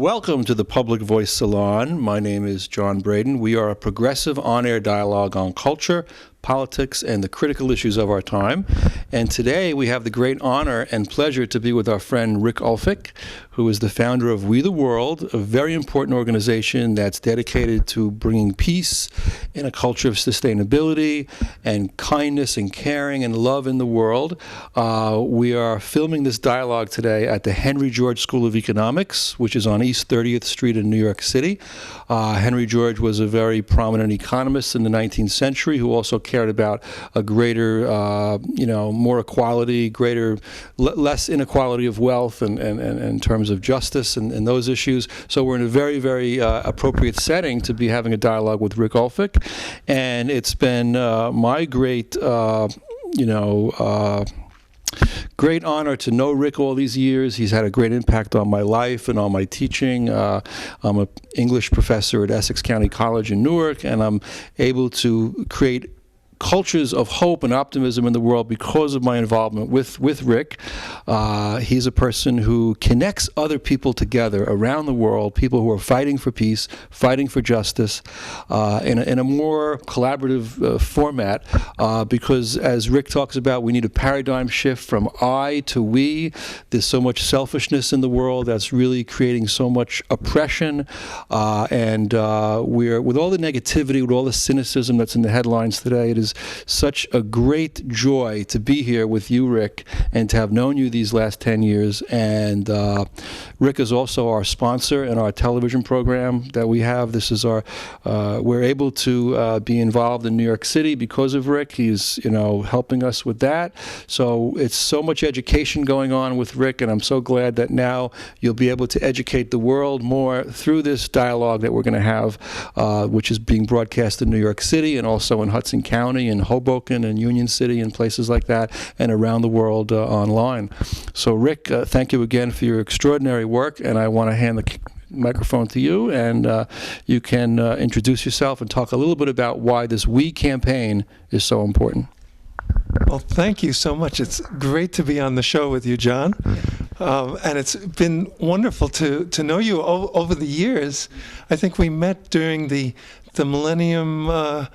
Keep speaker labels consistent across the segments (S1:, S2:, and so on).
S1: Welcome to the Public Voice Salon. My name is John Bredin. We are a progressive on-air dialogue on culture, politics, and the critical issues of our time. And today we have the great honor and pleasure to be with our friend Rick Ulfik, who is the founder of We the World, a very important organization that's dedicated to bringing peace and a culture of sustainability and kindness and caring and love in the world. We are filming this dialogue today at the Henry George School of Economics, which is on East 30th Street in New York City. Henry George was a very prominent economist in the 19th century who also cared about a greater, more equality, less inequality of wealth and in terms of justice and those issues. So we're in a very, very appropriate setting to be having a dialogue with Rick Ulfik. And it's been my great, great honor to know Rick all these years. He's had a great impact on my life and on my teaching. I'm an English professor at Essex County College in Newark, and I'm able to create cultures of hope and optimism in the world because of my involvement with Rick. He's a person who connects other people together around the world, people who are fighting for peace, fighting for justice, in a more collaborative format, because as Rick talks about, we need a paradigm shift from I to we. There's so much selfishness in the world that's really creating so much oppression, and we're, with all the negativity, with all the cynicism that's in the headlines today, it is such a great joy to be here with you, Rick, and to have known you these last 10 years. And Rick is also our sponsor in our television program that we have. This is our, we're able to be involved in New York City because of Rick. He's, helping us with that. So it's so much education going on with Rick, and I'm so glad that now you'll be able to educate the world more through this dialogue that we're going to have, which is being broadcast in New York City and also in Hudson County and Hoboken and Union City and places like that, and around the world online. So Rick, thank you again for your extraordinary work, and I want to hand the microphone to you, and you can introduce yourself and talk a little bit about why this We campaign is so important.
S2: Well, thank you so much. It's great to be on the show with you, John. And it's been wonderful to know you over the years. I think we met during the Millennium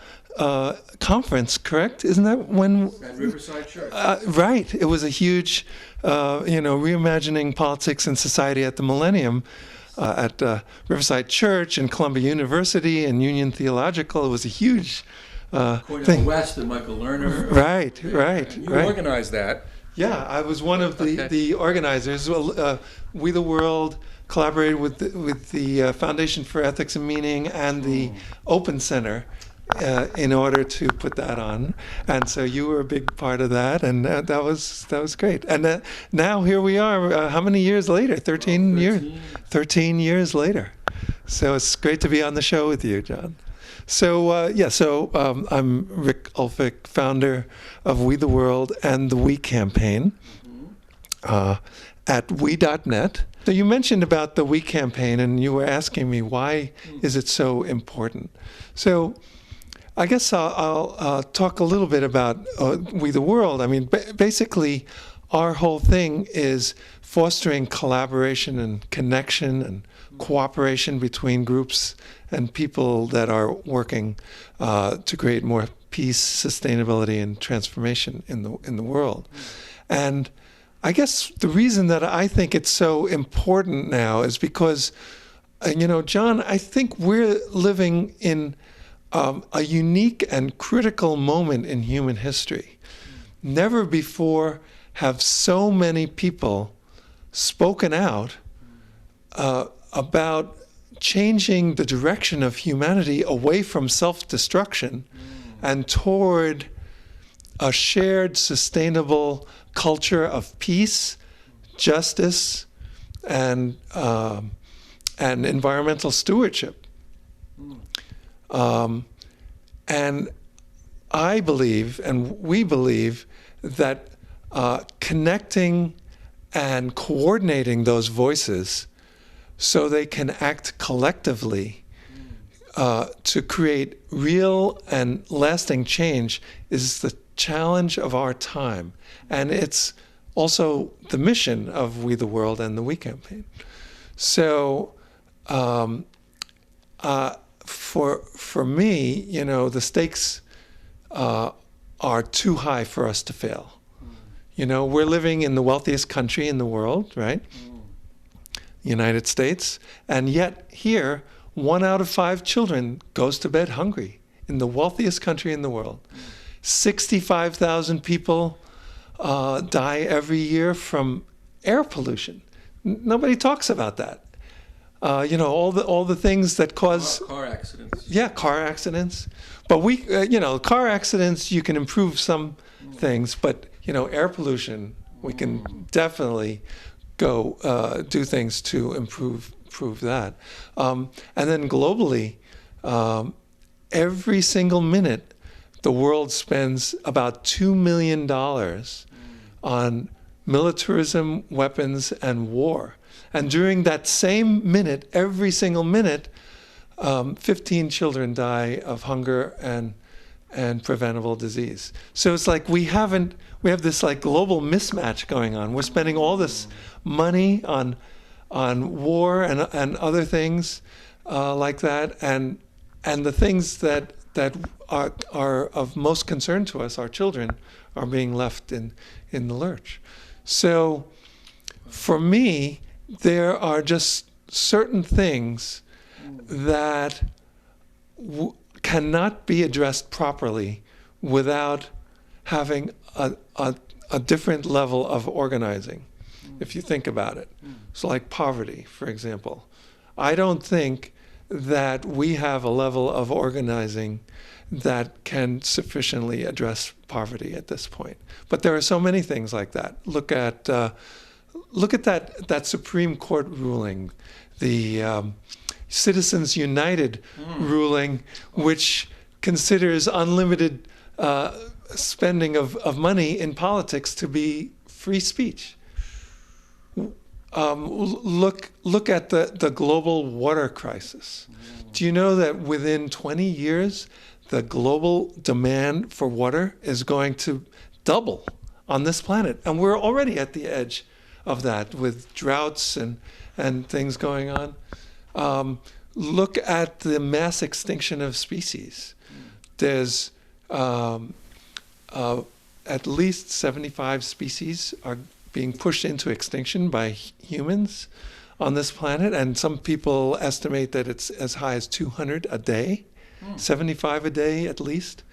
S2: conference, correct? Isn't that when?
S1: At Riverside Church.
S2: Right. It was a huge, reimagining politics and society at the Millennium at Riverside Church and Columbia University and Union Theological. It was a huge thing.
S1: West and Michael Lerner.
S2: Right.
S1: You organized that.
S2: Yeah, I was one of the organizers. Well, We the World collaborated with the Foundation for Ethics and Meaning and the Open Center in order to put that on, and so you were a big part of that, and that was great. And now here we are. How many years later? 13 years. 13 years later. So it's great to be on the show with you, John. So I'm Rick Ulfik, founder of We the World and the We campaign at we.net. So you mentioned about the We campaign, and you were asking me why is it so important. So I guess I'll talk a little bit about We the World. I mean, basically, our whole thing is fostering collaboration and connection and cooperation between groups and people that are working to create more peace, sustainability, and transformation in the world. And I guess the reason that I think it's so important now is because, John, I think we're living in a unique and critical moment in human history. Never before have so many people spoken out about changing the direction of humanity away from self-destruction and toward a shared, sustainable culture of peace, justice, and environmental stewardship. And I believe, and we believe, that connecting and coordinating those voices so they can act collectively to create real and lasting change is the challenge of our time. And it's also the mission of We the World and the We campaign. So for me, you know, the stakes are too high for us to fail. You know, we're living in the wealthiest country in the world, right? United States, and yet here, 1 out of 5 children goes to bed hungry in the wealthiest country in the world. 65,000 people die every year from air pollution. Nobody talks about that. You know, all the things that cause
S1: car accidents.
S2: Yeah, car accidents. But we, you know, car accidents, you can improve some things, but you know, air pollution, we can definitely go do things to improve that. And then globally, every single minute, the world spends about $2 million on militarism, weapons, and war. And during that same minute, every single minute, 15 children die of hunger and preventable disease. So it's like we have this like global mismatch going on. We're spending all this money on war and other things like that, and the things that are of most concern to us, our children, are being left in the lurch. So for me, there are just certain things that cannot be addressed properly without having a different level of organizing, if you think about it. So like poverty, for example. I don't think that we have a level of organizing that can sufficiently address poverty at this point. But there are so many things like that. Look at that Supreme Court ruling, the Citizens United ruling, which considers unlimited spending of money in politics to be free speech. Look at the global water crisis. Do you know that within 20 years, the global demand for water is going to double on this planet? And we're already at the edge of that with droughts and things going on. Look at the mass extinction of species. There's at least 75 species are being pushed into extinction by humans on this planet, and some people estimate that it's as high as 200 a day, 75 a day at least.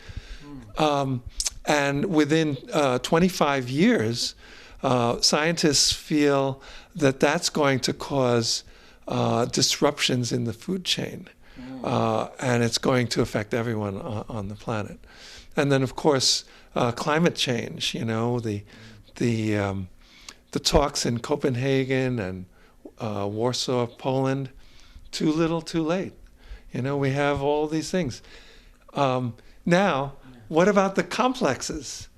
S2: And within 25 years, scientists feel that that's going to cause disruptions in the food chain, and it's going to affect everyone on the planet. And then, of course, climate change. You know, the talks in Copenhagen and Warsaw, Poland. Too little, too late. You know, we have all these things. Now, what about the complexes?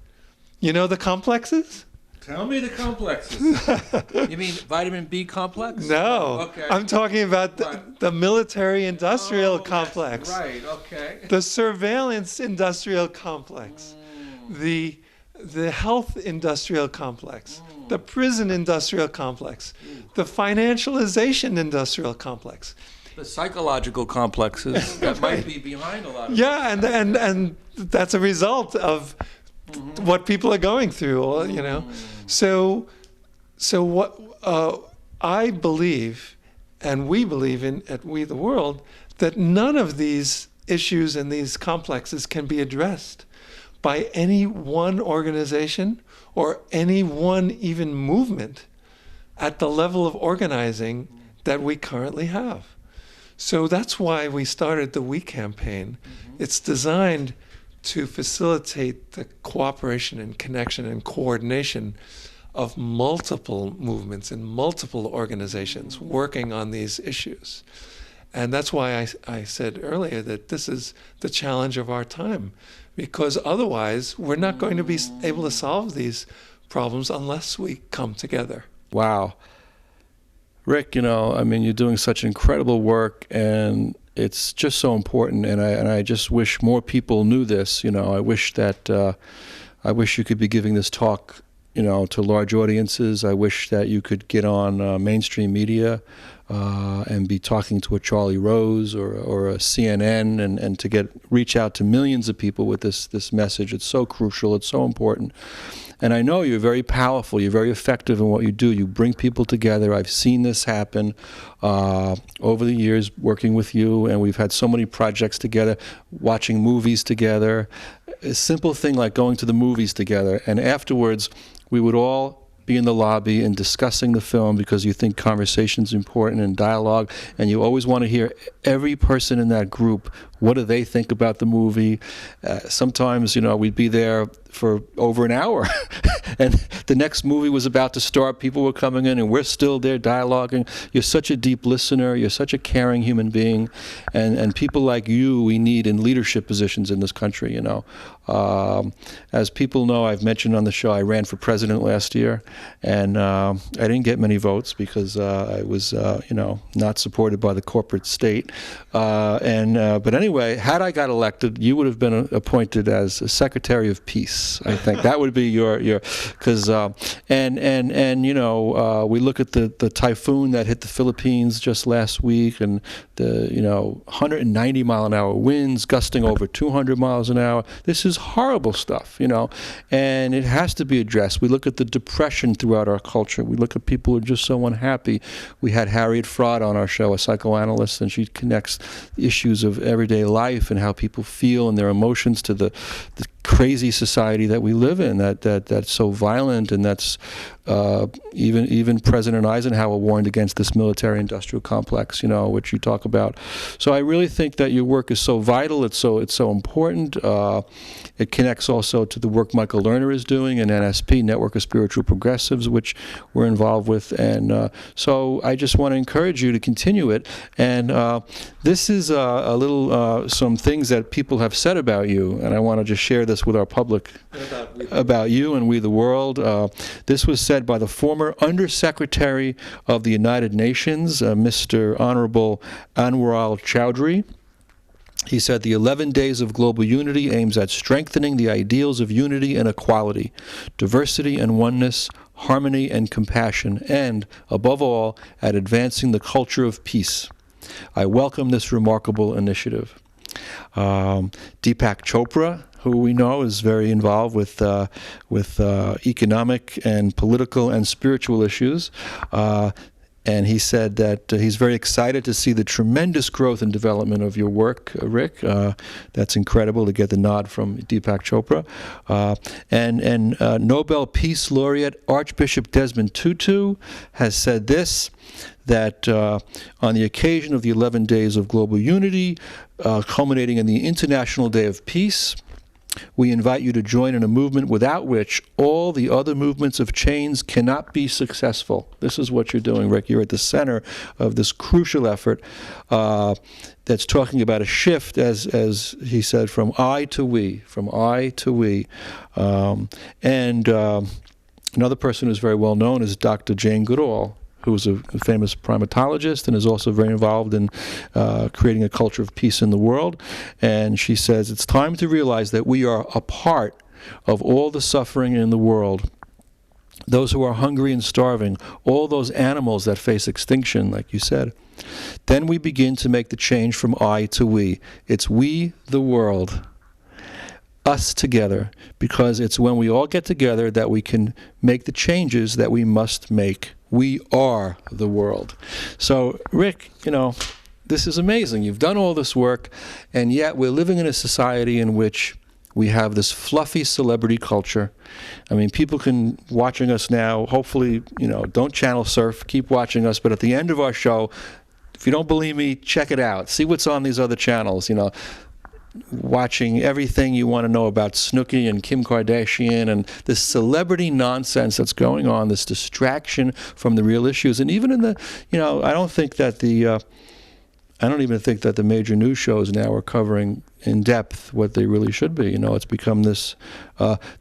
S2: You know the complexes?
S1: Tell me the complexes. You mean vitamin B complex?
S2: No.
S1: Okay.
S2: I'm talking about the military-industrial complex.
S1: Right, okay.
S2: The surveillance industrial complex. The health industrial complex. The prison industrial complex. The financialization industrial complex.
S1: The psychological complexes that might be behind a lot of
S2: Yeah, and that's a result of what people are going through, you know. So what I believe, and we believe at We the World, that none of these issues and these complexes can be addressed by any one organization or any one even movement at the level of organizing that we currently have. So that's why we started the We campaign. It's designed to facilitate the cooperation and connection and coordination of multiple movements and multiple organizations working on these issues. And that's why I said earlier that this is the challenge of our time, because otherwise we're not going to be able to solve these problems unless we come together.
S1: Wow. Rick, you know, I mean, you're doing such incredible work, and it's just so important, and I just wish more people knew this. You know, I wish you could be giving this talk, to large audiences. I wish that you could get on mainstream media and be talking to a Charlie Rose or a CNN and to reach out to millions of people with this message. It's so crucial. It's so important. And I know you're very powerful. You're very effective in what you do. You bring people together. I've seen this happen over the years working with you, and we've had so many projects together, watching movies together. A simple thing like going to the movies together, and afterwards we would all be in the lobby and discussing the film because you think conversation's important and dialogue, and you always want to hear every person in that group, what do they think about the movie? Sometimes, we'd be there for over an hour and the next movie was about to start, people were coming in and we're still there dialoguing. You're such a deep listener, you're such a caring human being, and people like you we need in leadership positions in this country, As people know, I've mentioned on the show, I ran for president last year, and I didn't get many votes because I was, not supported by the corporate state. But anyway, had I got elected, you would have been appointed as a Secretary of Peace. I think that would be your because we look at the typhoon that hit the Philippines just last week, and the 190 mile an hour winds gusting over 200 miles an hour. This is horrible stuff, and it has to be addressed. We look at the depression throughout our culture. We look at people who are just so unhappy. We had Harriet Fraud on our show, a psychoanalyst, and she connects the issues of everyday life and how people feel and their emotions to the crazy society that we live in, that's so violent, and that's even President Eisenhower warned against this military-industrial complex, which you talk about. So I really think that your work is so vital. It's so important. It connects also to the work Michael Lerner is doing in NSP, Network of Spiritual Progressives, which we're involved with. And so I just want to encourage you to continue it. And this is a little some things that people have said about you, and I want to just share this with our public about you and We the World. This was said by the former Undersecretary of the United Nations, Mr. Honorable Anwar Chowdhury. He said, the 11 Days of Global Unity aims at strengthening the ideals of unity and equality, diversity and oneness, harmony and compassion, and, above all, at advancing the culture of peace. I welcome this remarkable initiative. Deepak Chopra, who we know is very involved with economic and political and spiritual issues, and he said that he's very excited to see the tremendous growth and development of your work, Rick. That's incredible to get the nod from Deepak Chopra. And Nobel Peace Laureate Archbishop Desmond Tutu has said this, that on the occasion of the 11 Days of Global Unity, culminating in the International Day of Peace, we invite you to join in a movement without which all the other movements of chains cannot be successful. This is what you're doing, Rick. You're at the center of this crucial effort that's talking about a shift, as he said, from I to we, another person who's very well known is Dr. Jane Goodall, who is a famous primatologist and is also very involved in creating a culture of peace in the world. And she says, it's time to realize that we are a part of all the suffering in the world. Those who are hungry and starving, all those animals that face extinction, like you said. Then we begin to make the change from I to we. It's we, the world. Us together, because it's when we all get together that we can make the changes that we must make. We are the world. So, Rick, this is amazing. You've done all this work, and yet we're living in a society in which we have this fluffy celebrity culture. I mean, people can, watching us now, hopefully, don't channel surf, keep watching us, but at the end of our show, if you don't believe me, check it out. See what's on these other channels, watching everything you want to know about Snooki and Kim Kardashian and this celebrity nonsense that's going on, this distraction from the real issues. And even in the, I don't even think that the major news shows now are covering in depth what they really should be. It's become this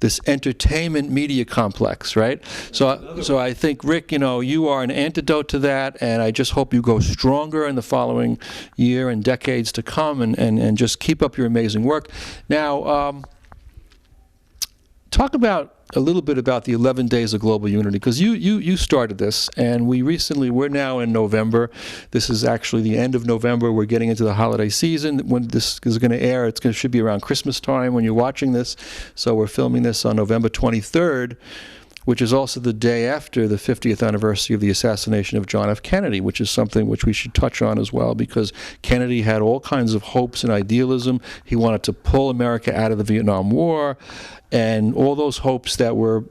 S1: this entertainment media complex, right? So I think, Rick, you are an antidote to that, and I just hope you go stronger in the following year and decades to come, and just keep up your amazing work. Now, talk about a little bit about the 11 Days of Global Unity, because you started this, and we're now in November. This is actually the end of November. We're getting into the holiday season. When this is going to air, should be around Christmas time when you're watching this. So we're filming this on November 23rd, which is also the day after the 50th anniversary of the assassination of John F. Kennedy, which is something which we should touch on as well, because Kennedy had all kinds of hopes and idealism. He wanted to pull America out of the Vietnam War, and all those hopes that were,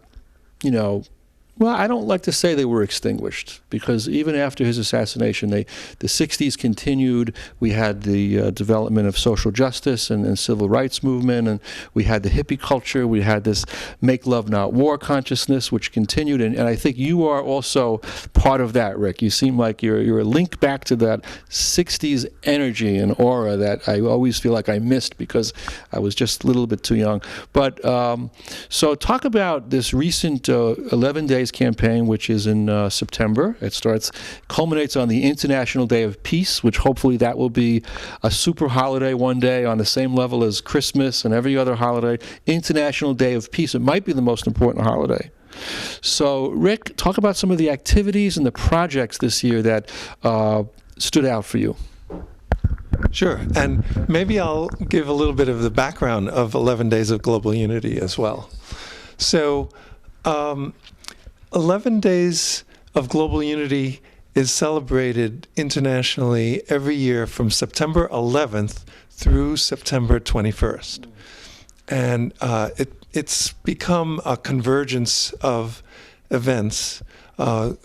S1: well, I don't like to say they were extinguished, because even after his assassination, the 60s continued. We had the development of social justice and civil rights movement, and we had the hippie culture. We had this make love, not war consciousness, which continued. And I think you are also part of that, Rick. You seem like you're a link back to that 60s energy and aura that I always feel like I missed because I was just a little bit too young. But so talk about this recent 11 Days campaign, which is in September. It culminates on the International Day of Peace, which hopefully that will be a super holiday one day on the same level as Christmas and every other holiday. International Day of Peace. It might be the most important holiday. So, Rick, talk about some of the activities and the projects this year that stood out for you.
S2: Sure. And maybe I'll give a little bit of the background of 11 Days of Global Unity as well. So, 11 Days of Global Unity is celebrated internationally every year from September 11th through September 21st. And it's become a convergence of events, and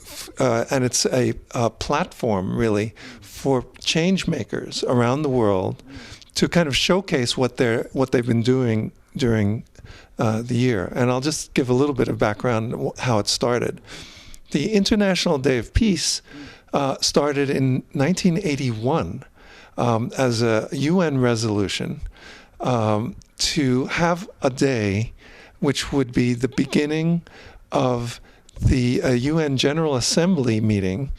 S2: it's a platform, really, for change makers around the world to kind of showcase what they've been doing during the year. And I'll just give a little bit of background on how it started. The International Day of Peace started in 1981 as a UN resolution to have a day which would be the beginning of the UN General Assembly meeting.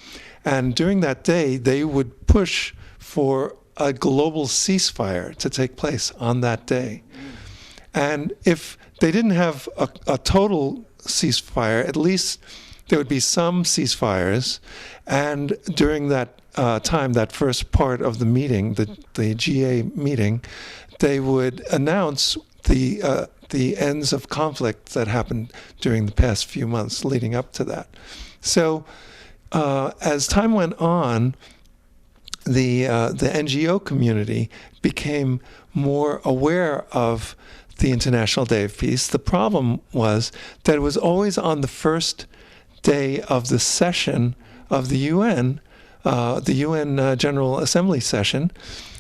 S2: And during that day, they would push for a global ceasefire to take place on that day. And if they didn't have a total ceasefire, at least there would be some ceasefires. And during that time, that first part of the meeting, the GA meeting, they would announce the ends of conflict that happened during the past few months leading up to that. So as time went on, the NGO community became more aware of the International Day of Peace. The problem was that it was always on the first day of the session of the UN General Assembly session,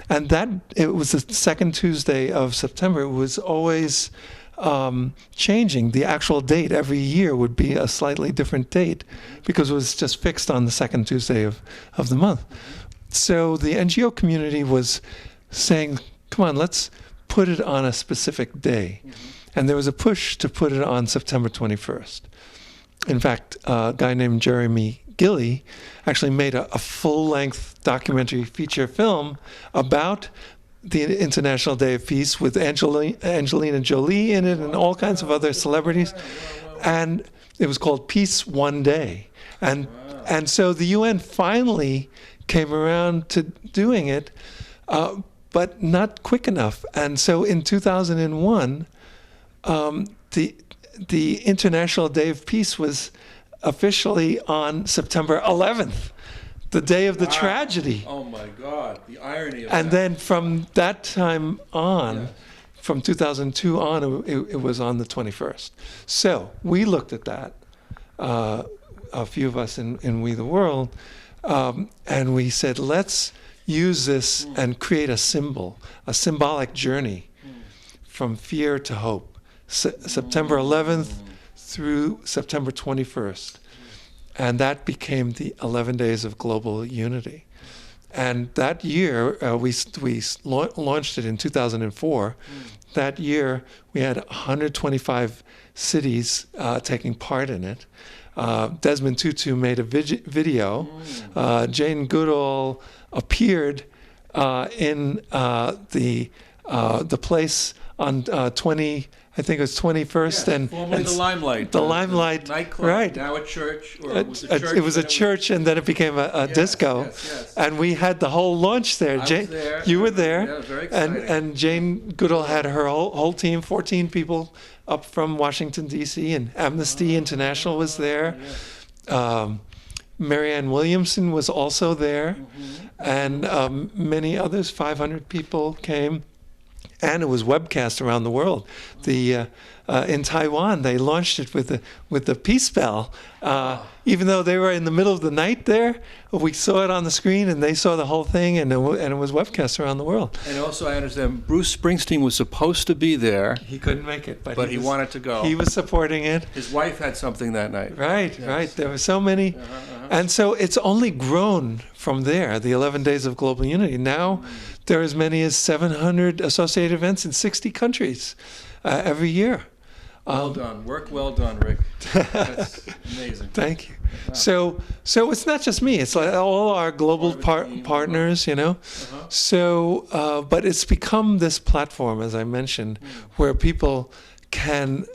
S2: and that it was the second Tuesday of September. It was always changing. The actual date every year would be a slightly different date because it was just fixed on the second Tuesday of the month. So the NGO community was saying, come on, let's put it on a specific day. And there was a push to put it on September 21st. In fact, a guy named Jeremy Gilley actually made a full-length documentary feature film about the International Day of Peace with Angelina Jolie in it and all kinds of other celebrities. And it was called Peace One Day. And so the UN finally came around to doing it, but not quick enough. And so in 2001, the International Day of Peace was officially on September 11th, the day of the tragedy.
S1: Oh my God, the irony of
S2: and
S1: that.
S2: Then from that time on,
S1: Yes.
S2: from 2002 on, it was on the 21st. So we looked at that, a few of us in We the World, and we said, let's use this and create a symbolic journey from fear to hope. September 11th through September 21st. And that became the 11 Days of Global Unity. And that year, we launched it in 2004. That year, we had 125 cities taking part in it. Desmond Tutu made a video. Jane Goodall appeared in the place on 20 I think it was 21st, and
S1: formerly the Limelight.
S2: The Limelight,
S1: nightclub,
S2: right?
S1: Now a church, or
S2: It was a church, and then it became a disco.
S1: Yes.
S2: And we had the whole launch there.
S1: I was there.
S2: You were there.
S1: Yeah, very exciting.
S2: And Jane Goodall had her whole team, 14 people up from Washington, D.C., and Amnesty International was there. Marianne Williamson was also there, and many others, 500 people came. And it was webcast around the world. In Taiwan, they launched it with the peace bell. Even though they were in the middle of the night there, we saw it on the screen, and they saw the whole thing, and it was webcast around the world.
S1: And also, I understand Bruce Springsteen was supposed to be there.
S2: He couldn't make it,
S1: but he wanted to go.
S2: He was supporting it.
S1: His wife had something that night.
S2: Right. There were so many. And so it's only grown from there, the 11 Days of Global Unity. Now there are as many as 700 associated events in 60 countries every year.
S1: Well done. Work well done, Rick. That's amazing.
S2: Thank you. Wow. So it's not just me. It's like all our global partners, you know. So, but it's become this platform, as I mentioned, where people can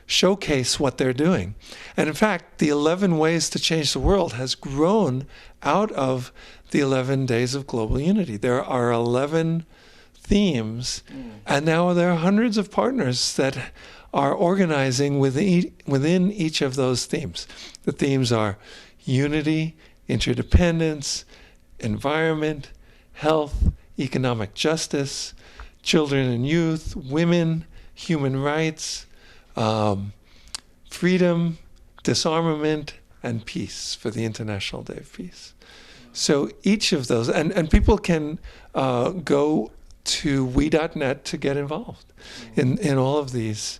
S2: showcase what they're doing. And in fact, the 11 Ways to Change the World has grown out of the 11 Days of Global Unity. There are 11 themes, and now there are hundreds of partners that are organizing within each of those themes. The themes are unity, interdependence, environment, health, economic justice, children and youth, women, human rights, freedom, disarmament, and peace for the International Day of Peace. So each of those, and people can go to we.net to get involved in all of these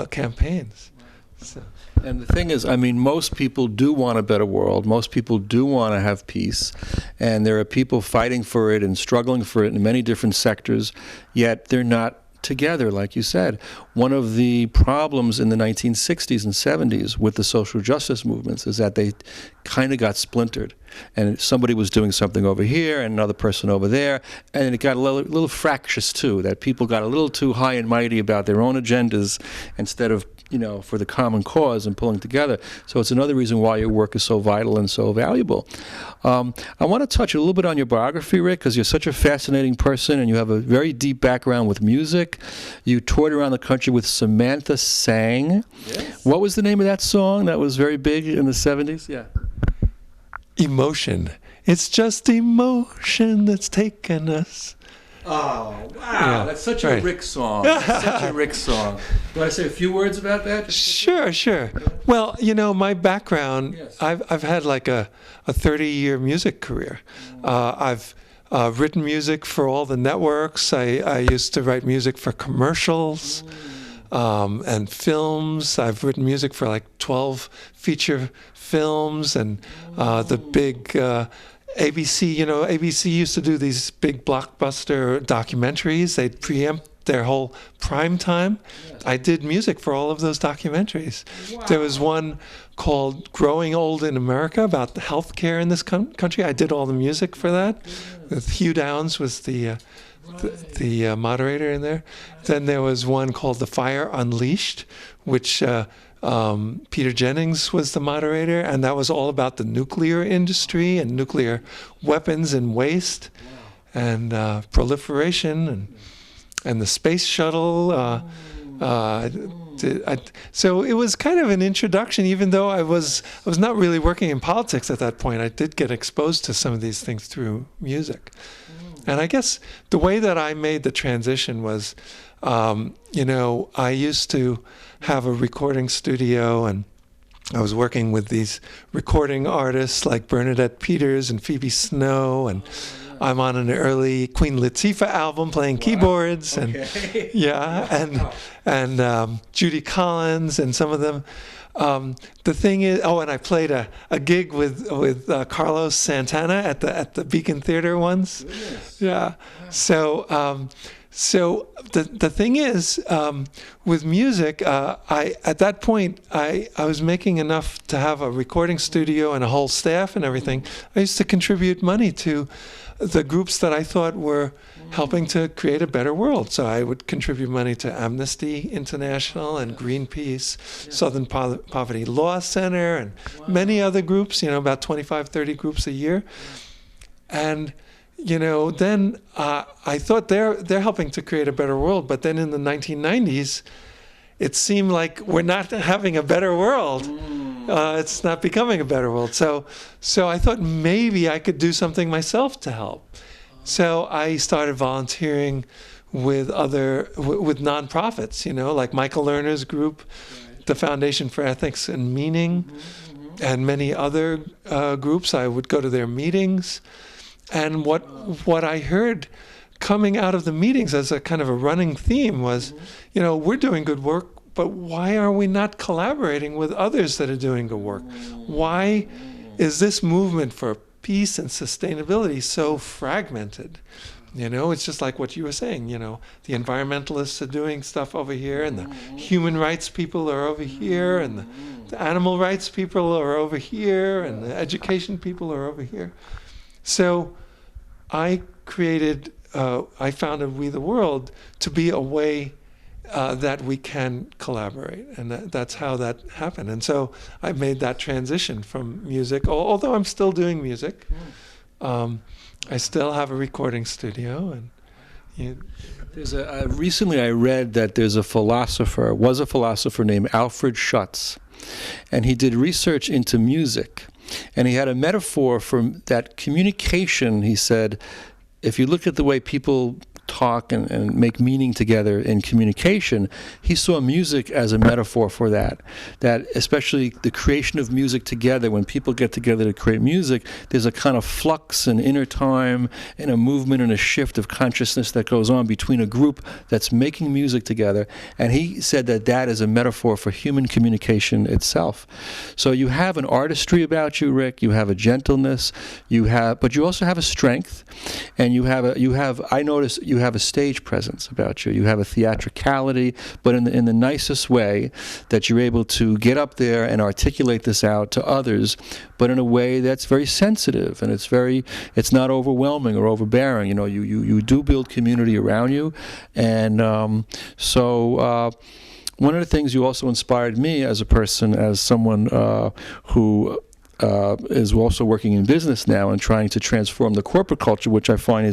S2: campaigns. So.
S1: And the thing is, I mean, most people do want a better world. Most people do want to have peace. And there are people fighting for it and struggling for it in many different sectors, yet they're not together, like you said. One of the problems in the 1960s and 70s with the social justice movements is that they kind of got splintered. And somebody was doing something over here and another person over there, and it got a little fractious too, that people got a little too high and mighty about their own agendas instead of, you know, for the common cause and pulling together. So it's another reason why your work is so vital and so valuable. I want to touch a little bit on your biography, Rick, because you're such a fascinating person and you have a very deep background with music. You toured around the country with Samantha Sang. Yes. What was the name of that song that was very big in the 70s? Yeah.
S2: Emotion. It's just emotion that's taken us.
S1: Oh, wow. Yeah, that's such a Rick song. That's such a Rick song. Do I say a few words about that?
S2: Sure. Well, you know, my background, yes. I've had like a 30-year music career. I've written music for all the networks. I used to write music for commercials and films. I've written music for like 12 feature films and the big ABC, you know, ABC used to do these big blockbuster documentaries. They'd preempt their whole prime time. Yes. I did music for all of those documentaries. Wow. There was one called Growing Old in America about the healthcare in this country. I did all the music for that. Yes. Hugh Downs was the moderator in there. Then there was one called The Fire Unleashed, which Peter Jennings was the moderator, and that was all about the nuclear industry and nuclear weapons and waste and proliferation and the space shuttle. So it was kind of an introduction, even though I was not really working in politics at that point. I did get exposed to some of these things through music. And I guess the way that I made the transition was, you know, I used to have a recording studio, and I was working with these recording artists like Bernadette Peters and Phoebe Snow, and I'm on an early Queen Latifah album playing keyboards, and and Judy Collins and some of them. The thing is, and I played a gig with Carlos Santana at the Beacon Theater once. Goodness. Yeah. Wow. So the thing is, with music, at that point I was making enough to have a recording studio and a whole staff and everything. I used to contribute money to the groups that I thought were helping to create a better world. So I would contribute money to Amnesty International and Greenpeace, Southern Poverty Law Center, and many other groups, about 25, 30 groups a year. And, then I thought they're helping to create a better world. But then in the 1990s, it seemed like we're not having a better world. It's not becoming a better world. So I thought maybe I could do something myself to help. So I started volunteering with nonprofits, like Michael Lerner's group, the Foundation for Ethics and Meaning, and many other groups. I would go to their meetings. And what I heard coming out of the meetings as a kind of a running theme was, we're doing good work, but why are we not collaborating with others that are doing good work? Why is this movement for peace and sustainability so fragmented? It's just like what you were saying, the environmentalists are doing stuff over here, and the human rights people are over here, and the animal rights people are over here, and the education people are over here. So I founded We the World to be a way that we can collaborate, and that's how that happened. And so I made that transition from music, although I'm still doing music. I still have a recording studio, and
S1: recently I read that was a philosopher named Alfred Schutz, and he did research into music. And he had a metaphor for that communication. He said, if you look at the way people talk and make meaning together in communication, he saw music as a metaphor for that especially the creation of music together, when people get together to create music, there's a kind of flux and inner time and a movement and a shift of consciousness that goes on between a group that's making music together. And he said that is a metaphor for human communication itself. So you have an artistry about you, Rick, you have a gentleness, but you also have a strength, and I notice you have a stage presence about you. You have a theatricality, but in the nicest way, that you're able to get up there and articulate this out to others, but in a way that's very sensitive, and it's not overwhelming or overbearing. You do build community around you, and one of the things you also inspired me as a person, as someone who is also working in business now and trying to transform the corporate culture, which I find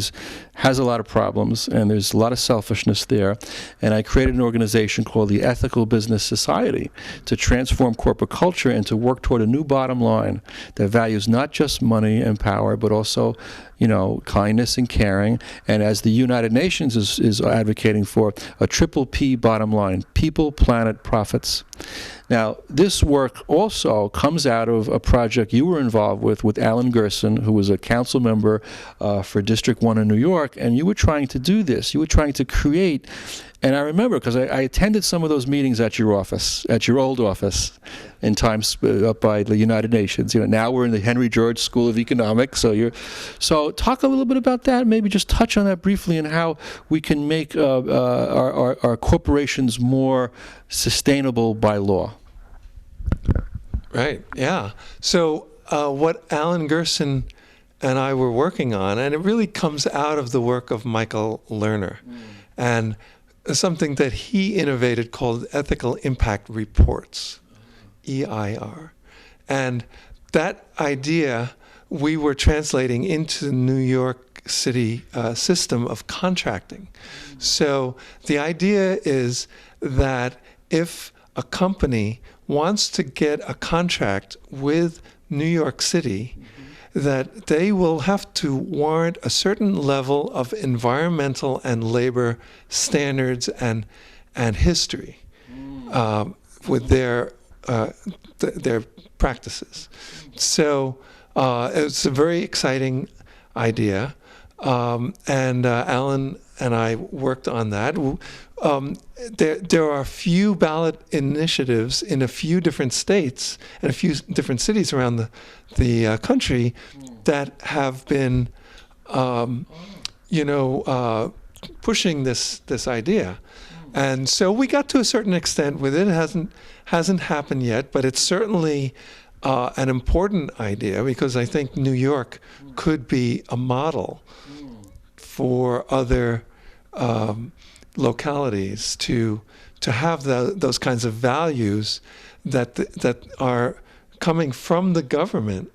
S1: has a lot of problems, and there's a lot of selfishness there. And I created an organization called the Ethical Business Society to transform corporate culture and to work toward a new bottom line that values not just money and power, but also kindness and caring. And as the United Nations is advocating for, a triple P bottom line: people, planet, profits. Now, this work also comes out of a project you were involved with Alan Gerson, who was a council member for District 1 in New York, and you were trying to do this. You were trying to create, and I remember because I attended some of those meetings at your office, at your old office in Times up by the United Nations. Now we're in the Henry George School of Economics. So talk a little bit about that. Maybe just touch on that briefly, and how we can make our corporations more sustainable by law.
S2: Right, yeah. So what Alan Gerson and I were working on, and it really comes out of the work of Michael Lerner, and something that he innovated called Ethical Impact Reports, EIR. And that idea we were translating into the New York City system of contracting. So the idea is that if a company wants to get a contract with New York City, that they will have to warrant a certain level of environmental and labor standards and history with their practices. So it's a very exciting idea, and Alan and I worked on that. There are a few ballot initiatives in a few different states and a few different cities around the country that have been, pushing this idea. And so we got to a certain extent with it. It hasn't happened yet, but it's certainly an important idea, because I think New York could be a model for other localities to have those kinds of values that are coming from the government,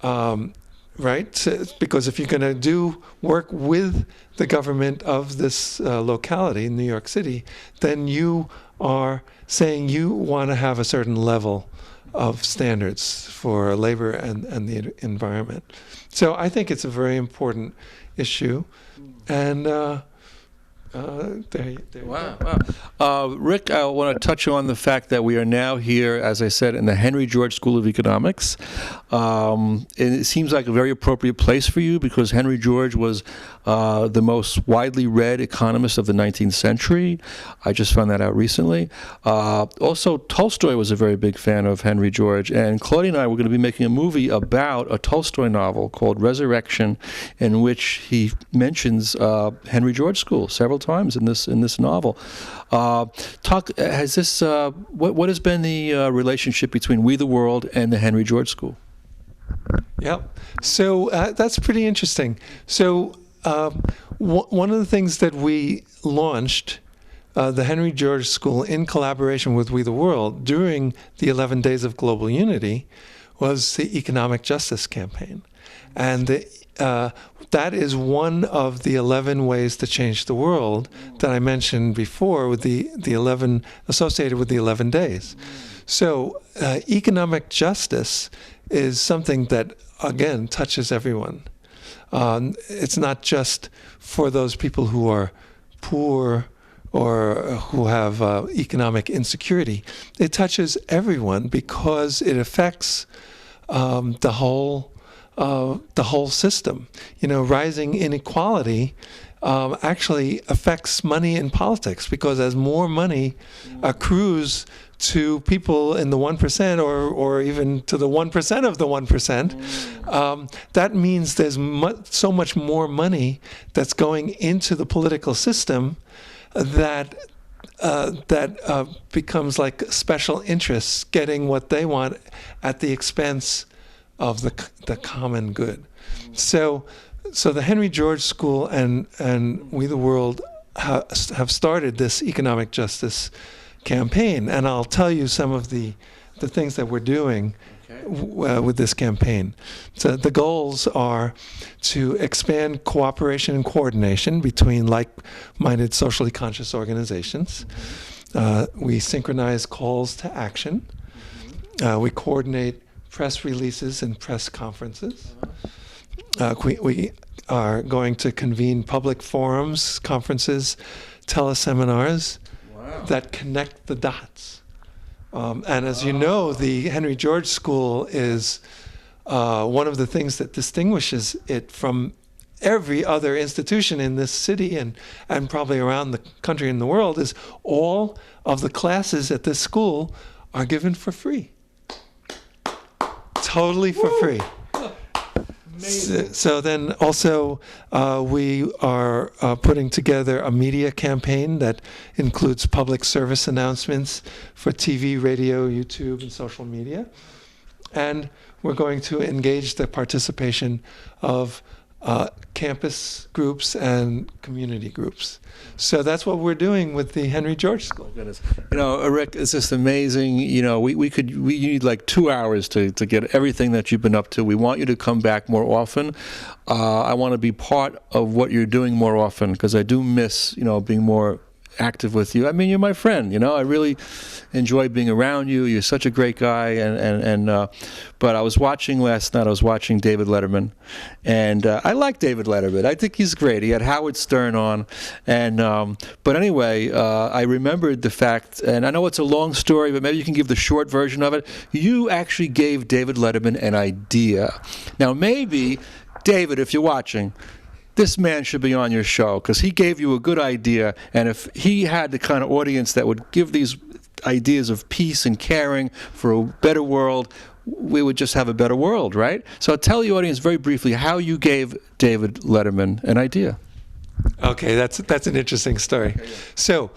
S2: right? Because if you're going to do work with the government of this locality, New York City, then you are saying you want to have a certain level of standards for labor and the environment. So I think it's a very important issue. And
S1: Wow. Rick, I want to touch on the fact that we are now here, as I said, in the Henry George School of Economics. And it seems like a very appropriate place for you because Henry George was the most widely read economist of the 19th century. I just found that out recently. Also, Tolstoy was a very big fan of Henry George. And Claudia and I were going to be making a movie about a Tolstoy novel called Resurrection, in which he mentions Henry George School several times in this novel. What has been the relationship between We the World and the Henry George School?
S2: Yep. So that's pretty interesting. So one of the things that we launched, the Henry George School, in collaboration with We the World during the 11 Days of Global Unity, was the Economic Justice Campaign. And that is one of the 11 ways to change the world that I mentioned before, with the 11 associated with the 11 days. So economic justice is something that, again, touches everyone. It's not just for those people who are poor or who have economic insecurity. It touches everyone because it affects the whole system. You know, rising inequality actually affects money in politics, because as more money accrues to people in the 1% or even to the 1% of the 1%, that means there's so much more money that's going into the political system that becomes like special interests getting what they want at the expense of the common good. So the Henry George School and We the World have started this economic justice campaign, and I'll tell you some of the things that we're doing with this campaign. So the goals are to expand cooperation and coordination between like-minded socially conscious organizations. We synchronize calls to action. We coordinate press releases and press conferences. We are going to convene public forums, conferences, teleseminars that connect the dots. And as you know, the Henry George School is one of the things that distinguishes it from every other institution in this city and probably around the country and the world, is all of the classes at this school are given for free. Totally for free. So then also we are putting together a media campaign that includes public service announcements for TV, radio, YouTube, and social media. And we're going to engage the participation of campus groups and community groups. So that's what we're doing with the Henry George School.
S1: Oh, goodness. You know, Rick, it's just amazing. You know, we need like 2 hours to get everything that you've been up to. We want you to come back more often. I want to be part of what you're doing more often, because I do miss, you know, being more active with you. I mean, you're my friend, you know. I really enjoy being around you. You're such a great guy. But I was watching last night, I was watching David Letterman, and I like David Letterman. I think he's great. He had Howard Stern on, but anyway, I remembered the fact, and I know it's a long story, but maybe you can give the short version of it. You actually gave David Letterman an idea. Now, maybe, David, if you're watching, this man should be on your show, because he gave you a good idea, and if he had the kind of audience that would give these ideas of peace and caring for a better world, we would just have a better world, right? So tell the audience very briefly how you gave David Letterman an idea.
S2: Okay, that's an interesting story.
S1: Okay, yeah.
S2: So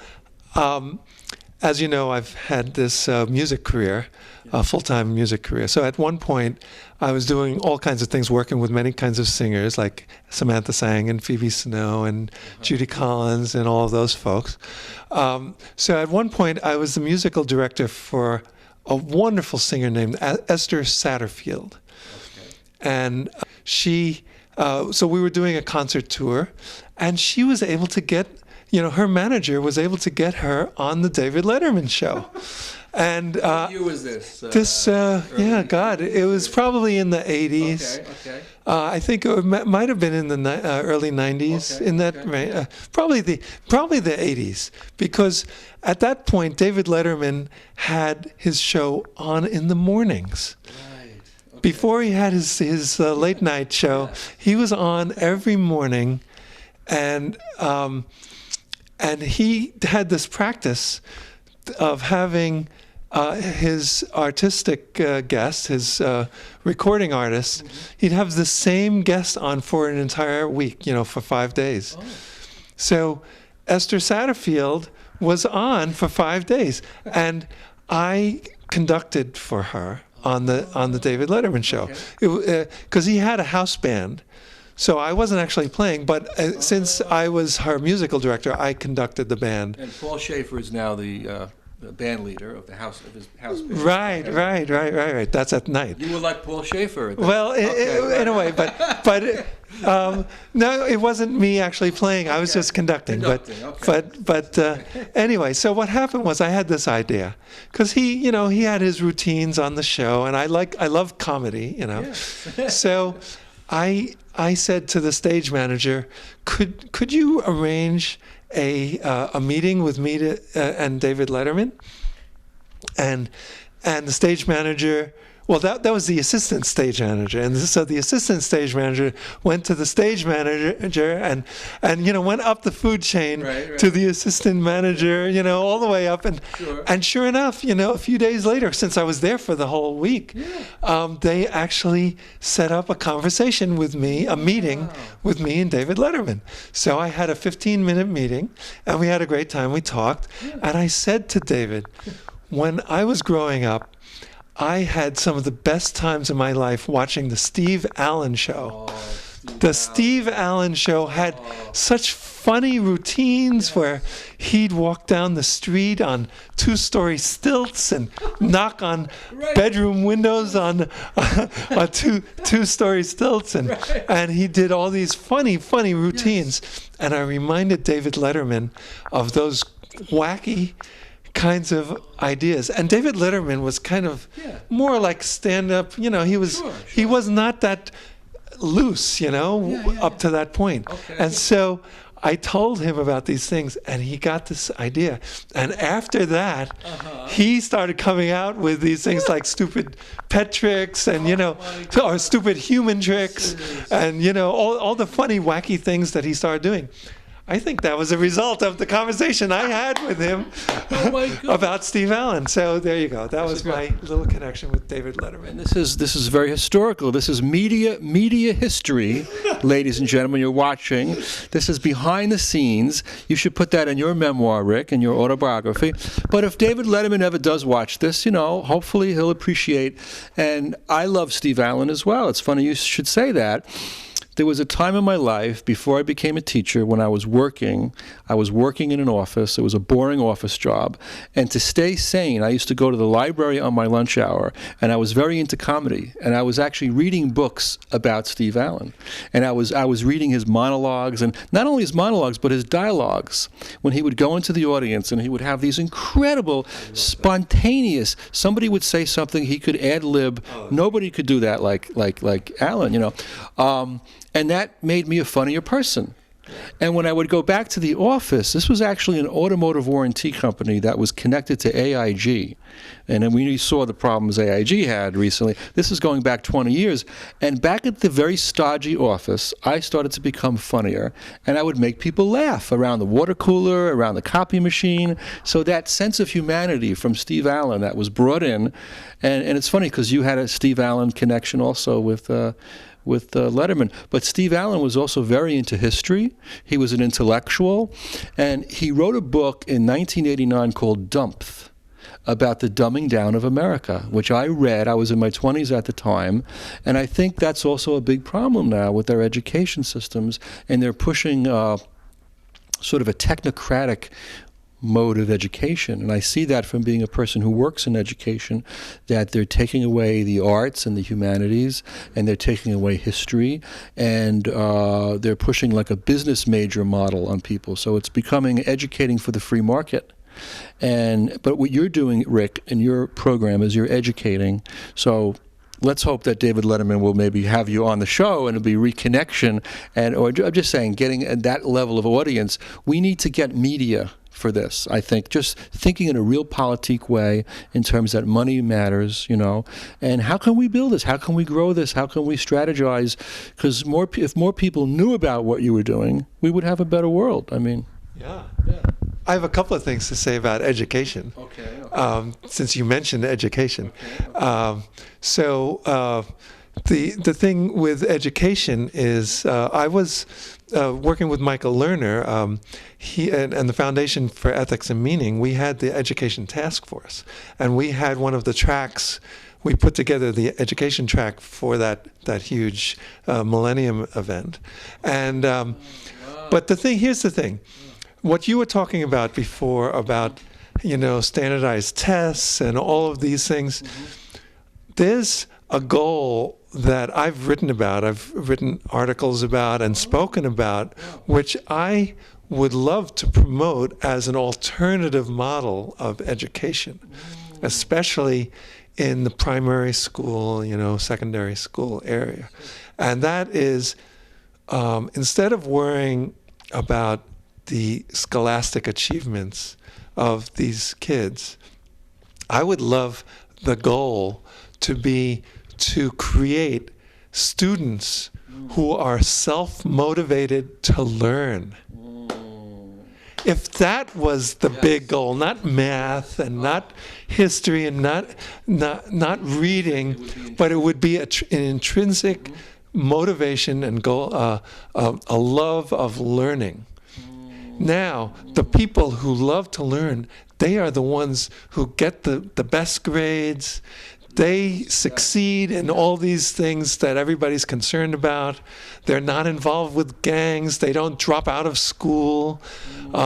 S2: as you know, I've had this music career, a full-time music career. So at one point, I was doing all kinds of things, working with many kinds of singers, like Samantha Sang and Phoebe Snow and Judy Collins and all of those folks. So at one point, I was the musical director for a wonderful singer named Esther Satterfield. And she, so we were doing a concert tour, and she was able to get, her manager was able to get her on the David Letterman show. And
S1: what year was this?
S2: It was probably in the 80s.
S1: Okay.
S2: I think it might have been in the early 90s, probably the 80s, because at that point David Letterman had his show on in the mornings. Right. Okay. Before he had his late night show, he was on every morning, and he had this practice of having his artistic guest, his recording artist, he'd have the same guest on for an entire week, for 5 days. Oh. So Esther Satterfield was on for 5 days, and I conducted for her on the David Letterman show, because he had a house band. So I wasn't actually playing, but since I was her musical director, I conducted the band.
S1: And Paul Schaefer is now the band leader of his house band.
S2: Right. That's at night.
S1: You were like Paul Schaefer.
S2: Well, in a way, but no, it wasn't me actually playing. I was just conducting. But anyway, so what happened was I had this idea, because he had his routines on the show, and I love comedy,
S1: Yes.
S2: So I said to the stage manager, could you arrange a meeting with me and David Letterman? And the stage manager, well, that was the assistant stage manager, and so the assistant stage manager went to the stage manager and went up the food chain to the assistant manager, all the way up, and sure enough, a few days later, since I was there for the whole week, they actually set up a conversation with me, a meeting with me and David Letterman. So I had a 15-minute meeting, and we had a great time. We talked, and I said to David, when I was growing up, I had some of the best times in my life watching the Steve Allen Show. Steve Allen Show had such funny routines where he'd walk down the street on two-story stilts and knock on bedroom windows on two-story stilts, and he did all these funny routines. Yes. And I reminded David Letterman of those wacky kinds of ideas. And David Letterman was kind of more like stand-up, he was not that loose, up to that point. Okay. And so I told him about these things, and he got this idea. And after that, he started coming out with these things like stupid pet tricks and, or stupid human tricks, and, all the funny, wacky things that he started doing. I think that was a result of the conversation I had with him about Steve Allen. So there you go. That was my little connection with David Letterman.
S1: And this is very historical. This is media history, ladies and gentlemen. You're watching. This is behind the scenes. You should put that in your memoir, Rick, in your autobiography. But if David Letterman ever does watch this, hopefully he'll appreciate. And I love Steve Allen as well. It's funny you should say that. There was a time in my life before I became a teacher when I was working in an office. It was a boring office job. And to stay sane, I used to go to the library on my lunch hour, and I was very into comedy. And I was actually reading books about Steve Allen. And I was reading his monologues, and not only his monologues, but his dialogues. When he would go into the audience and he would have these incredible, spontaneous, somebody would say something, he could ad-lib. Nobody could do that like Allen, And that made me a funnier person. And when I would go back to the office, this was actually an automotive warranty company that was connected to AIG. And then we saw the problems AIG had recently. This is going back 20 years. And back at the very stodgy office, I started to become funnier. And I would make people laugh around the water cooler, around the copy machine. So that sense of humanity from Steve Allen that was brought in. And it's funny because you had a Steve Allen connection also with Letterman. But Steve Allen was also very into history. He was an intellectual, and he wrote a book in 1989 called Dumpth, about the dumbing down of America, which I read. I was in my 20s at the time, and I think that's also a big problem now with our education systems, and they're pushing sort of a technocratic mode of education. And I see that from being a person who works in education, that they're taking away the arts and the humanities, and they're taking away history, and they're pushing like a business major model on people. So it's becoming educating for the free market. But what you're doing, Rick, in your program is you're educating. So let's hope that David Letterman will maybe have you on the show, and it'll be reconnection. Or I'm just saying, getting at that level of audience, we need to get media for this. I think just thinking in a real politique way, in terms that money matters, and how can we build this? How can we grow this? How can we strategize? Because if more people knew about what you were doing, we would have a better world. I mean,
S2: yeah. I have a couple of things to say about education. Okay. Since you mentioned education. Okay. The thing with education is I was working with Michael Lerner, he and the Foundation for Ethics and Meaning. We had the Education Task Force, and we had one of the tracks. We put together the education track for that huge Millennium event, and but here's the thing. What you were talking about before about, standardized tests and all of these things, there's a goal that I've written about, I've written articles about and spoken about, which I would love to promote as an alternative model of education, especially in the primary school, secondary school area. And that is, instead of worrying about the scholastic achievements of these kids, I would love the goal to be to create students who are self-motivated to learn. If that was the big goal, not math and not history and not reading, but it would be an intrinsic motivation and goal, a love of learning. Now, the people who love to learn, they are the ones who get the best grades. They succeed in all these things that everybody's concerned about. They're not involved with gangs. They don't drop out of school.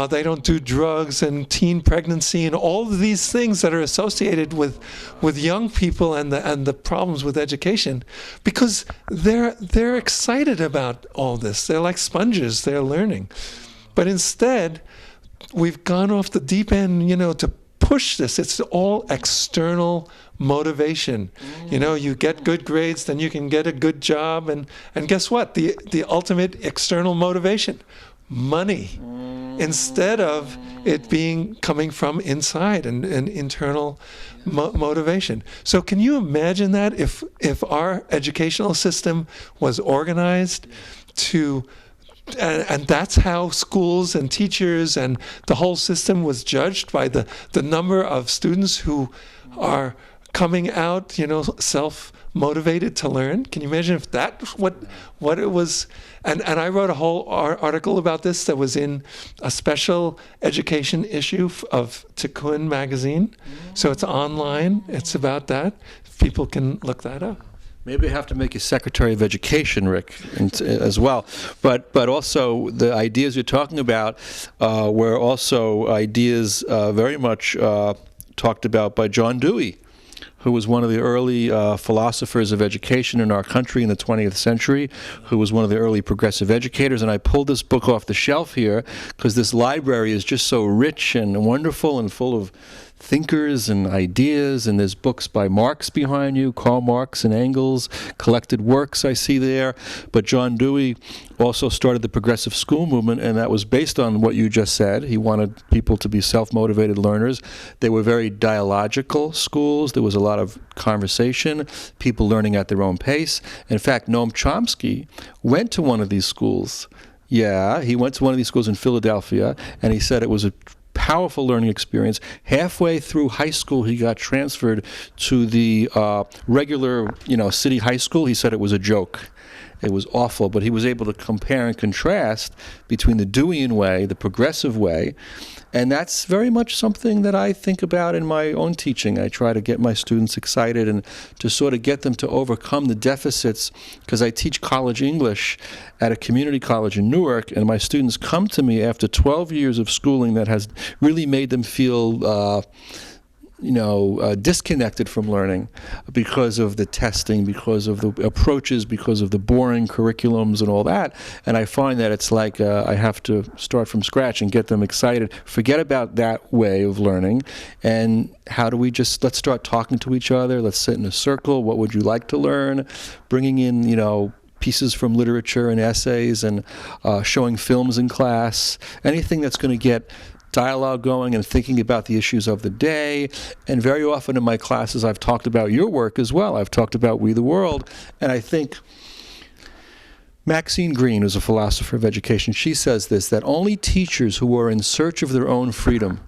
S2: They don't do drugs and teen pregnancy and all of these things that are associated with young people and the problems with education, because they're excited about all this. They're like sponges. They're learning. But instead, we've gone off the deep end, to push this. It's all external motivation. You get good grades, then you can get a good job. And guess what? The ultimate external motivation, money, instead of it coming from inside and internal motivation. So can you imagine that if our educational system was organized to and that's how schools and teachers and the whole system was judged, by the number of students who are coming out, self-motivated to learn. Can you imagine if that's what it was? And I wrote a whole article about this that was in a special education issue of Tikkun magazine. So it's online. It's about that. People can look that up.
S1: Maybe I have to make you Secretary of Education, Rick, as well. But also the ideas you're talking about were also ideas very much talked about by John Dewey, who was one of the early philosophers of education in our country in the 20th century, who was one of the early progressive educators. And I pulled this book off the shelf here because this library is just so rich and wonderful and full of thinkers and ideas, and there's books by Marx behind you, Karl Marx and Engels, collected works I see there. But John Dewey also started the progressive school movement, and that was based on what you just said. He wanted people to be self-motivated learners. They were very dialogical schools. There was a lot of conversation, people learning at their own pace. In fact, Noam Chomsky went to one of these schools. Yeah, he went to one of these schools in Philadelphia, and he said it was a powerful learning experience. Halfway through high school, he got transferred to the regular, city high school. He said it was a joke. It was awful, but he was able to compare and contrast between the Deweyan way, the progressive way, and that's very much something that I think about in my own teaching. I try to get my students excited and to sort of get them to overcome the deficits, because I teach college English at a community college in Newark, and my students come to me after 12 years of schooling that has really made them feel disconnected from learning because of the testing, because of the approaches, because of the boring curriculums and all that. And I find that it's like I have to start from scratch and get them excited. Forget about that way of learning, and how do we let's start talking to each other. Let's sit in a circle. What would you like to learn? Bringing in, pieces from literature and essays, and showing films in class. Anything that's going to get dialogue going and thinking about the issues of the day. And very often in my classes, I've talked about your work as well. I've talked about We the World. And I think Maxine Greene, who's a philosopher of education, she says this, that only teachers who are in search of their own freedom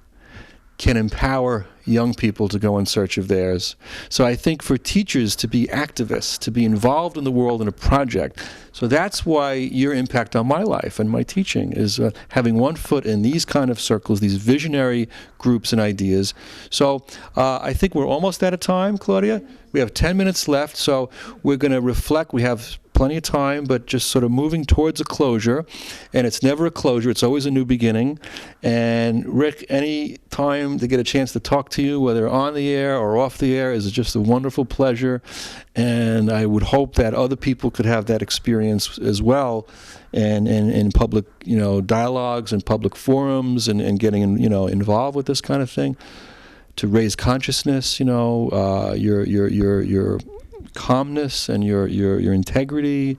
S1: can empower young people to go in search of theirs. So I think for teachers to be activists, to be involved in the world in a project, so that's why your impact on my life and my teaching is having one foot in these kind of circles, these visionary groups and ideas. So I think we're almost out of time, Claudia. We have 10 minutes left, so we're going to reflect. We have plenty of time, but just sort of moving towards a closure. And it's never a closure, it's always a new beginning. And Rick, any time to get a chance to talk to you, whether on the air or off the air, is just a wonderful pleasure. And I would hope that other people could have that experience as well, and in public, dialogues and public forums, and getting, involved with this kind of thing, to raise consciousness, your calmness and your integrity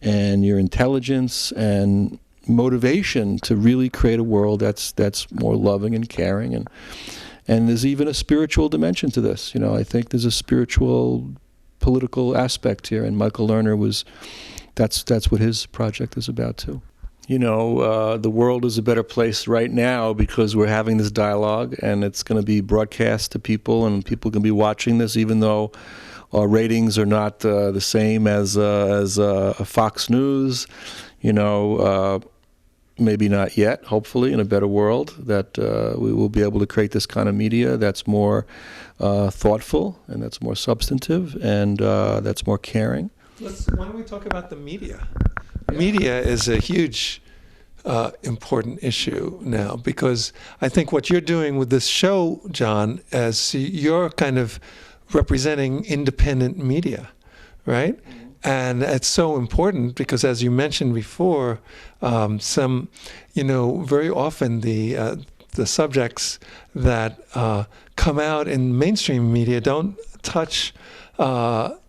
S1: and your intelligence and motivation to really create a world that's more loving and caring, and there's even a spiritual dimension to this. I think there's a spiritual, political aspect here, and Michael Lerner that's what his project is about too. The world is a better place right now because we're having this dialogue, and it's going to be broadcast to people, and people can be watching this, even though our ratings are not the same as Fox News. Maybe not yet. Hopefully, in a better world, that we will be able to create this kind of media that's more thoughtful, and that's more substantive, and that's more caring.
S2: Why don't we talk about the media? Media is a huge, important issue now, because I think what you're doing with this show, John, as you're kind of representing independent media, right? Mm-hmm. And it's so important because, as you mentioned before, very often the subjects that come out in mainstream media don't touch the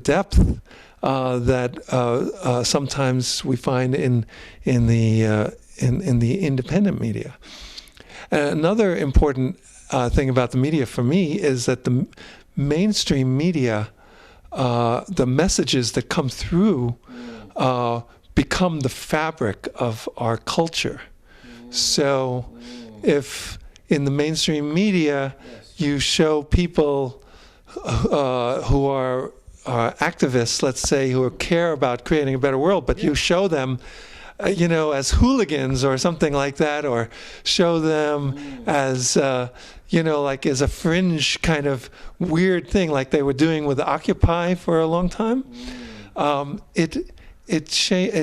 S2: depth that sometimes we find in the independent media. And another important thing about the media for me is that the mainstream media, the messages that come through become the fabric of our culture. So if in the mainstream media you show people who are activists, let's say, who care about creating a better world, but you show them as hooligans or something like that, or show them as, like as a fringe kind of weird thing, like they were doing with Occupy for a long time. It sends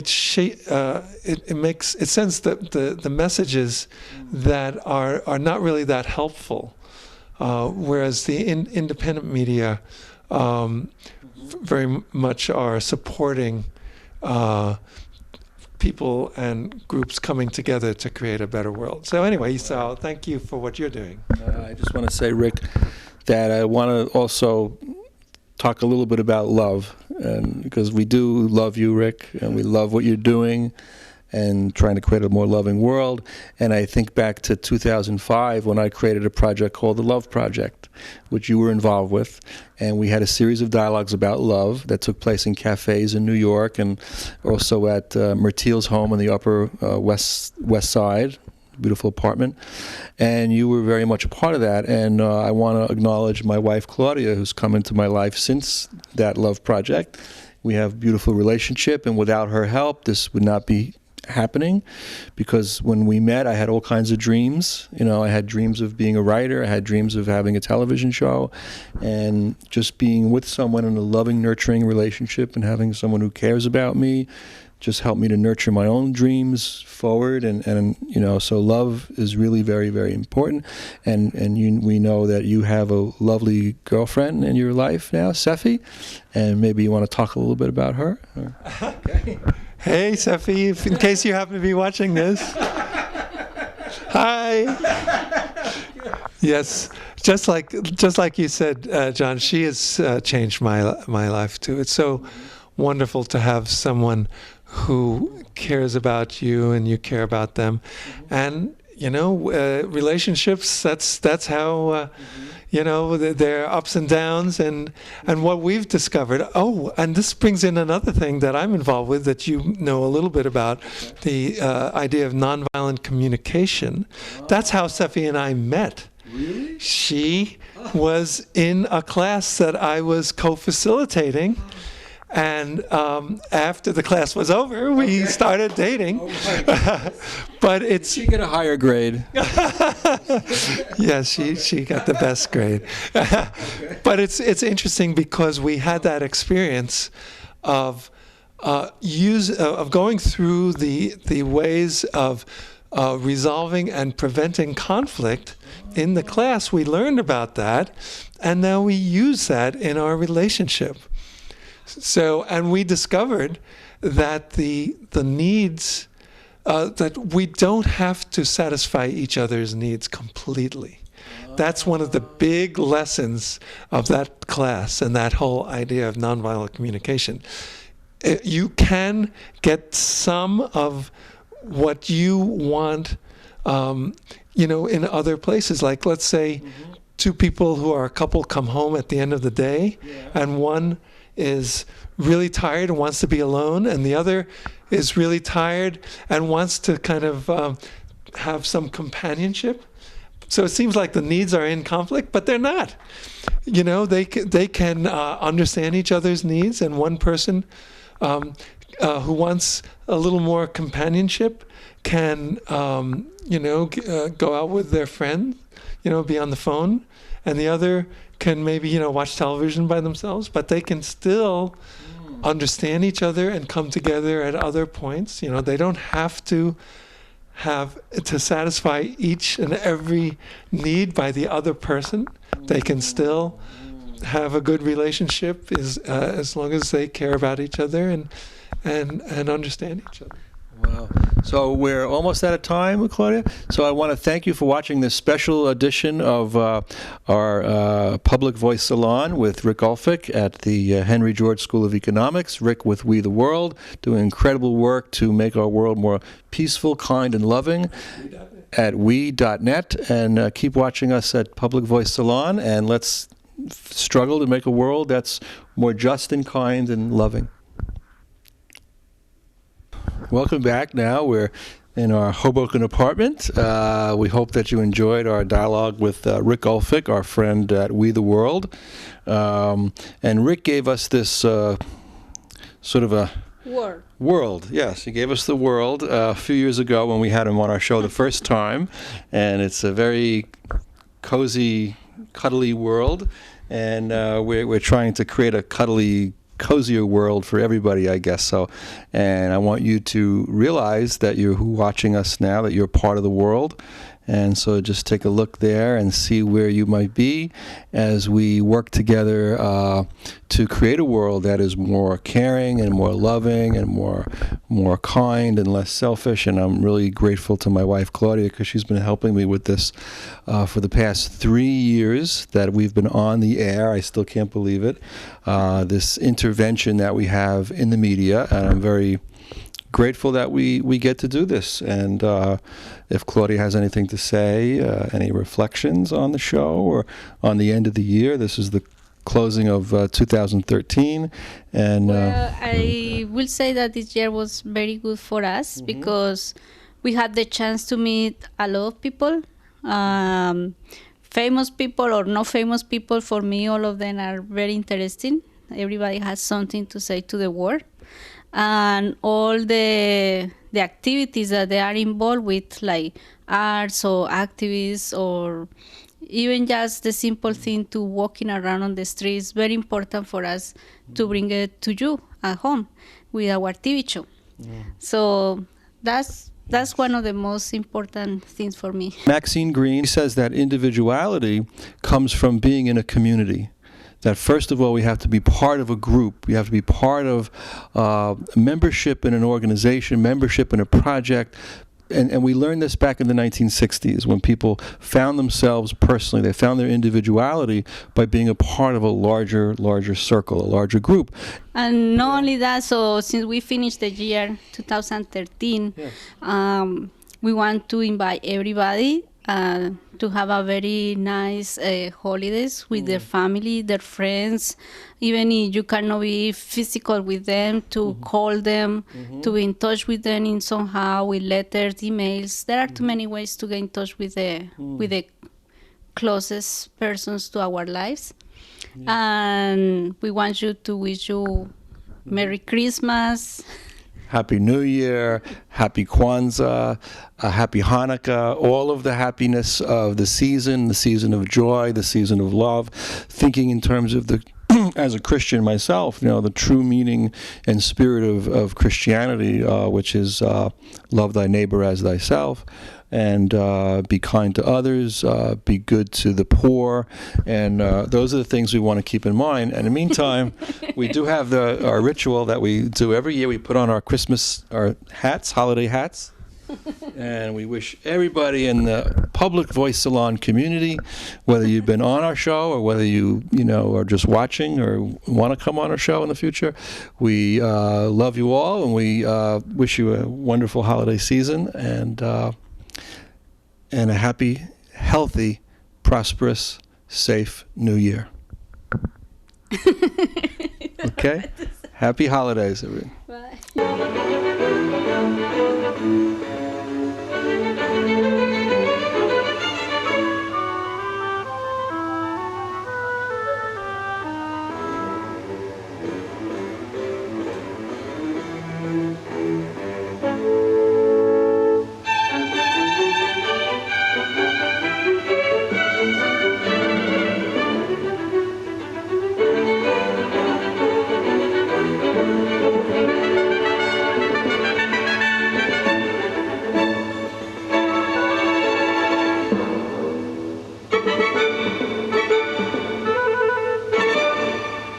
S2: the messages that are not really that helpful, whereas the independent media very much are supporting people and groups coming together to create a better world. So anyway, so thank you for what you're doing.
S1: I just want to say, Rick, that I want to also talk a little bit about love, and because we do love you, Rick, and we love what you're doing and trying to create a more loving world. And I think back to 2005 when I created a project called the Love Project, which you were involved with. And we had a series of dialogues about love that took place in cafes in New York, and also at Mertiel's home on the Upper West Side, beautiful apartment. And you were very much a part of that. And I want to acknowledge my wife, Claudia, who's come into my life since that Love Project. we have a beautiful relationship, and without her help, this would not be happening, because when we met, I had all kinds of dreams. I had dreams of being a writer. I had dreams of having a television show, and just being with someone in a loving, nurturing relationship and having someone who cares about me just helped me to nurture my own dreams forward. And so love is really very, very important. And we know that you have a lovely girlfriend in your life now, Sefi, and maybe you want to talk a little bit about her.
S2: Okay. Hey, Sefi, in case you happen to be watching this. Hi. Yes, just like you said, John, she has changed my life too. It's so wonderful to have someone who cares about you and you care about them, and relationships. That's how there are ups and downs, and what we've discovered. Oh, and this brings in another thing that I'm involved with that you know a little bit about, the idea of nonviolent communication. That's how Sefi and I met.
S1: Really?
S2: She was in a class that I was co-facilitating. And after the class was over, we started dating. But it's...
S1: Did she get a higher grade?
S2: Yes, she got the best grade. But it's interesting because we had that experience of going through the ways of resolving and preventing conflict in the class. We learned about that, and now we use that in our relationship. So, and we discovered that the needs, that we don't have to satisfy each other's needs completely. That's one of the big lessons of that class and that whole idea of nonviolent communication. You can get some of what you want, in other places. Like, let's say, two people who are a couple come home at the end of the day, and one is really tired and wants to be alone, and the other is really tired and wants to kind of have some companionship. So it seems like the needs are in conflict, but they're not. They can understand each other's needs, and one person who wants a little more companionship can, go out with their friend, be on the phone, and the other can maybe, watch television by themselves, but they can still understand each other and come together at other points. They don't have to satisfy each and every need by the other person. They can still have a good relationship as long as they care about each other and understand each other.
S1: Wow. So we're almost out of time, Claudia. So I want to thank you for watching this special edition of our Public Voice Salon with Rick Ulfik at the Henry George School of Economics. Rick with We the World, doing incredible work to make our world more peaceful, kind, and loving at we.net. And keep watching us at Public Voice Salon, and let's struggle to make a world that's more just and kind and loving. Welcome back. Now we're in our Hoboken apartment. We hope that you enjoyed our dialogue with Rick Ulfik, our friend at We the World. And Rick gave us this sort of a world. Yes, he gave us the world a few years ago when we had him on our show the first time. And it's a very cozy, cuddly world. And we're trying to create a cozier world for everybody, I guess. So, and I want you to realize that you're watching us now, that you're part of the world. And so just take a look there and see where you might be as we work together to create a world that is more caring and more loving and more kind and less selfish. And I'm really grateful to my wife, Claudia, because she's been helping me with this for the past 3 years that we've been on the air. I still can't believe it. This intervention that we have in the media, and I'm very grateful that we get to do this. And if Claudia has anything to say, any reflections on the show or on the end of the year, this is the closing of 2013. And
S3: well, I will say that this year was very good for us because we had the chance to meet a lot of people, famous people or not famous people. For me, all of them are very interesting. everybody has something to say to the world, and all the activities that they are involved with, like arts or activists, or even just the simple thing to walking around on the streets, very important for us to bring it to you at home with our TV show. So that's one of the most important things for me.
S1: Maxine Green says that individuality comes from being in a community. That first of all, we have to be part of a group. We have to be part of membership in an organization, membership in a project. And we learned this back in the 1960s when people found themselves personally. They found their individuality by being a part of a larger circle, a larger group.
S3: And not only that, so since we finished the year 2013,
S1: Yes.
S3: We want to invite everybody to have a very nice holidays with their family, their friends. Even if you cannot be physical with them, to call them, to be in touch with them in somehow, with letters, emails. There are too many ways to get in touch with the closest persons to our lives. And we want you to wish you Merry Christmas.
S1: Happy New Year, Happy Kwanzaa, Happy Hanukkah, all of the happiness of the season of joy, the season of love, thinking in terms of the, as a Christian myself, the true meaning and spirit of Christianity, which is love thy neighbor as thyself, and be kind to others, be good to the poor, and those are the things we want to keep in mind. And in the meantime, we do have our ritual that we do every year. We put on our hats, holiday hats, and we wish everybody in the Public Voice Salon community, whether you've been on our show or whether you are just watching or want to come on our show in the future, we love you all, and we wish you a wonderful holiday season and a happy, healthy, prosperous, safe New Year. Okay? Happy holidays, everyone.
S3: Bye.